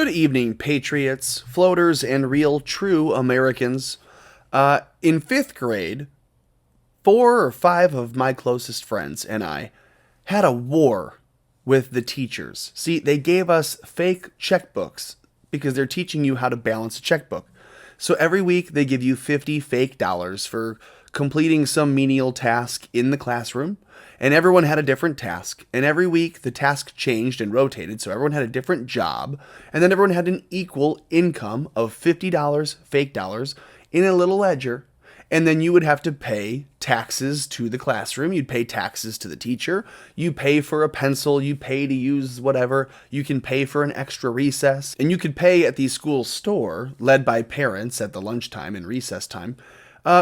Good evening, Patriots, floaters, and real true Americans. In fifth grade, 4 or 5 of my closest friends and I had a war with the teachers. See, they gave us fake checkbooks because they're teaching you how to balance a checkbook. So every week they give you 50 fake dollars for completing some menial task in the classroom. And everyone had a different task. And every week the task changed and rotated. So everyone had a different job. And then everyone had an equal income of $50 fake dollars in a little ledger. And then you would have to pay taxes to the classroom. You'd pay taxes to the teacher. You pay for a pencil. You pay to use whatever. You can pay for an extra recess. And you could pay at the school store, led by parents at the lunchtime and recess time,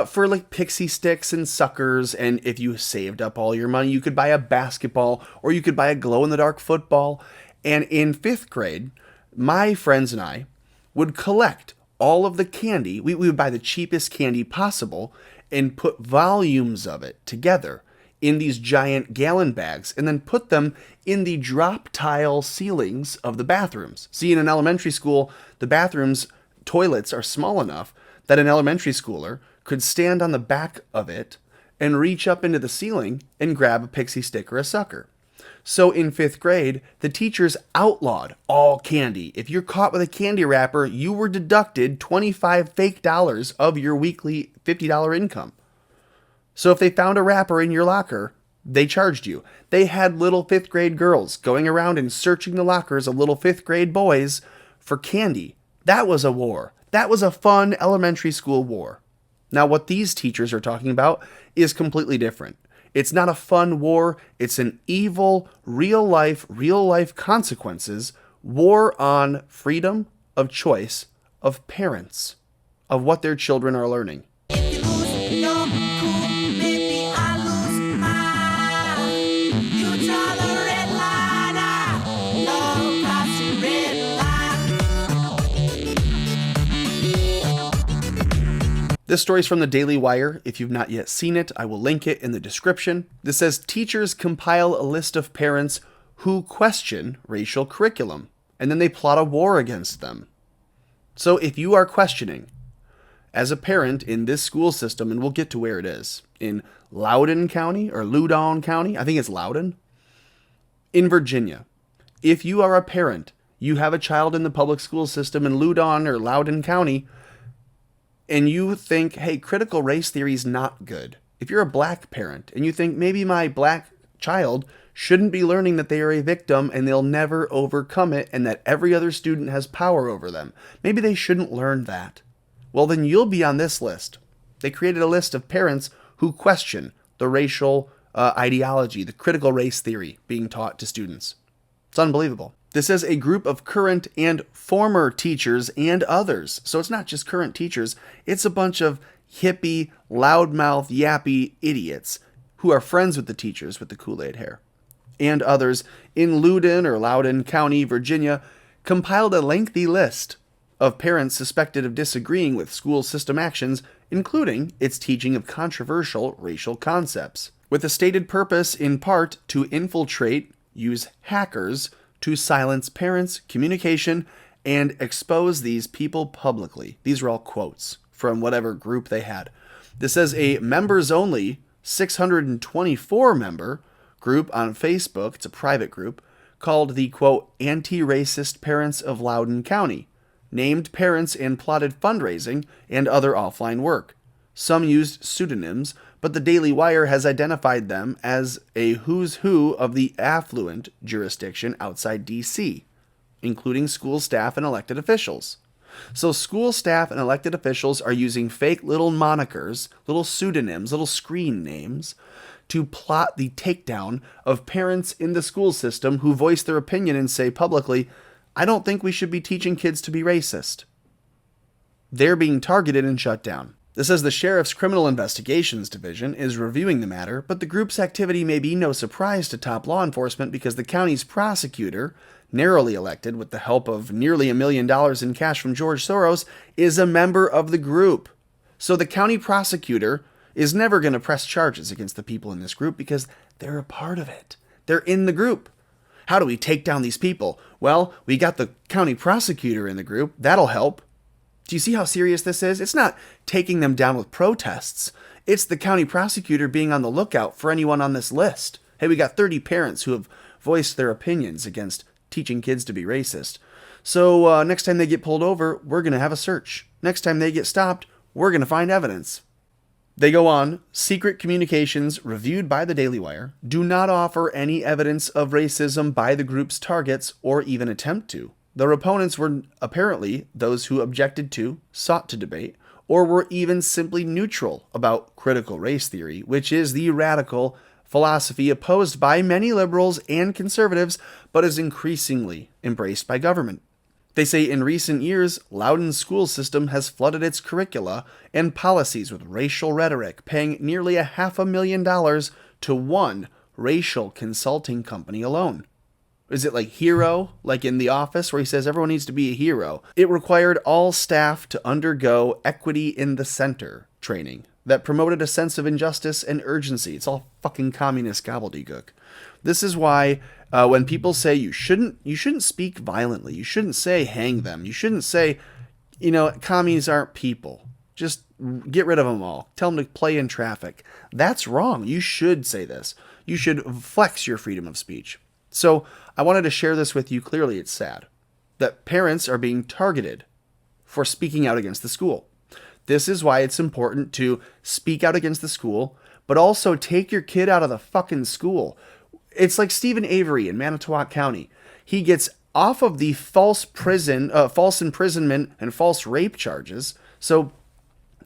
for like pixie sticks and suckers. And if you saved up all your money, you could buy a basketball or you could buy a glow-in-the-dark football. And in fifth grade, my friends and I would collect all of the candy. We would buy the cheapest candy possible and put volumes of it together in these giant gallon bags and then put them in the drop tile ceilings of the bathrooms. See, in an elementary school, the bathrooms toilets are small enough that an elementary schooler could stand on the back of it and reach up into the ceiling and grab a pixie stick or a sucker. So in fifth grade, the teachers outlawed all candy. If you're caught with a candy wrapper, you were deducted 25 fake dollars of your weekly $50 income. So if they found a wrapper in your locker, they charged you. They had little fifth grade girls going around and searching the lockers of little fifth grade boys for candy. That was a war. That was a fun elementary school war. Now, what these teachers are talking about is completely different. It's not a fun war. It's an evil, real life consequences war on freedom of choice of parents, of what their children are learning. If you lose your cool, maybe I lose mine. You draw the red line, I love crossing red line. This story's from the Daily Wire. If you've not yet seen it, I will link it in the description. This says teachers compile a list of parents who question racial curriculum, and then they plot a war against them. So if you are questioning, as a parent in this school system, and we'll get to where it is, in Loudoun County or Loudoun County, I think it's Loudoun, in Virginia, if you are a parent, you have a child in the public school system in Loudoun or Loudoun County, and you think, hey, critical race theory is not good. If you're a black parent and you think maybe my black child shouldn't be learning that they are a victim and they'll never overcome it and that every other student has power over them, maybe they shouldn't learn that. Well, then you'll be on this list. They created a list of parents who question the racial ideology, the critical race theory being taught to students. It's unbelievable. This is a group of current and former teachers and others. So it's not just current teachers. It's a bunch of hippie, loudmouth, yappy idiots who are friends with the teachers with the Kool-Aid hair. And others in Loudoun County, Virginia, compiled a lengthy list of parents suspected of disagreeing with school system actions, including its teaching of controversial racial concepts, with the stated purpose in part to infiltrate, use hackers to silence parents' communication and expose these people publicly. These are all quotes from whatever group they had. This says a members-only 624 member group on Facebook, it's a private group, called the, quote, Anti-Racist Parents of Loudoun County, named parents and plotted fundraising and other offline work. Some used pseudonyms, but the Daily Wire has identified them as a who's who of the affluent jurisdiction outside D.C., including school staff and elected officials. So school staff and elected officials are using fake little monikers, little pseudonyms, little screen names, to plot the takedown of parents in the school system who voice their opinion and say publicly, I don't think we should be teaching kids to be racist. They're being targeted and shut down. This says the Sheriff's Criminal Investigations Division is reviewing the matter, but the group's activity may be no surprise to top law enforcement because the county's prosecutor, narrowly elected with the help of nearly $1 million in cash from George Soros, is a member of the group. So the county prosecutor is never going to press charges against the people in this group because they're a part of it. They're in the group. How do we take down these people? Well, we got the county prosecutor in the group. That'll help. Do you see how serious this is? It's not taking them down with protests. It's the county prosecutor being on the lookout for anyone on this list. Hey, we got 30 parents who have voiced their opinions against teaching kids to be racist. So next time they get pulled over, we're going to have a search. Next time they get stopped, we're going to find evidence. They go on, secret communications reviewed by the Daily Wire do not offer any evidence of racism by the group's targets or even attempt to. Their opponents were apparently those who objected to, sought to debate, or were even simply neutral about critical race theory, which is the radical philosophy opposed by many liberals and conservatives, but is increasingly embraced by government. They say in recent years, Loudoun's school system has flooded its curricula and policies with racial rhetoric, paying nearly $500,000 to one racial consulting company alone. Is it like hero, like in The Office, where he says everyone needs to be a hero? It required all staff to undergo equity in the center training that promoted a sense of injustice and urgency. It's all fucking communist gobbledygook. This is why when people say you shouldn't speak violently, you shouldn't say hang them, you shouldn't say, commies aren't people. Just get rid of them all. Tell them to play in traffic. That's wrong. You should say this. You should flex your freedom of speech. So I wanted to share this with you. Clearly, it's sad that parents are being targeted for speaking out against the school. This is why it's important to speak out against the school, but also take your kid out of the fucking school. It's like Stephen Avery in Manitowoc County. He gets off of the false imprisonment and false rape charges. So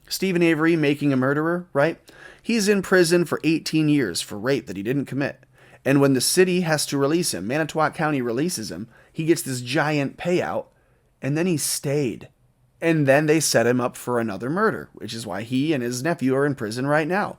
Stephen Avery, making a murderer, right? He's in prison for 18 years for rape that he didn't commit. And when the city has to release him, Manitowoc County releases him, he gets this giant payout, and then he stayed. And then they set him up for another murder, which is why he and his nephew are in prison right now.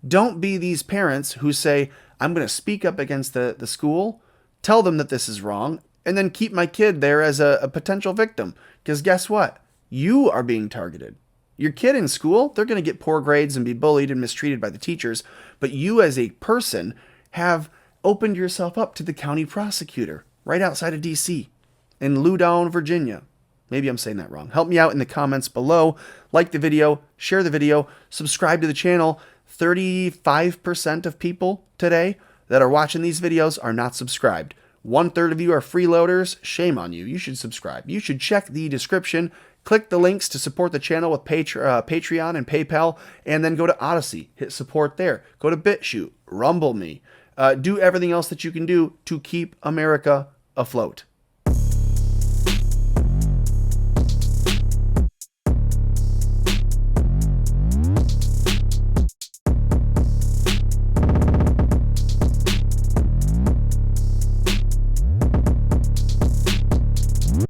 Don't be these parents who say, I'm going to speak up against the school, tell them that this is wrong, and then keep my kid there as a potential victim. Because guess what? You are being targeted. Your kid in school, they're going to get poor grades and be bullied and mistreated by the teachers. But you as a person have opened yourself up to the county prosecutor right outside of D.C. in Loudoun, Virginia. Maybe I'm saying that wrong. Help me out in the comments below. Like the video, share the video, subscribe to the channel. 35% of people today that are watching these videos are not subscribed. 1/3 of you are freeloaders. Shame on you. You should subscribe. You should check the description. Click the links to support the channel with Patreon and PayPal, and then go to Odyssey. Hit support there. Go to BitChute. Rumble me. Do everything else that you can do to keep America afloat.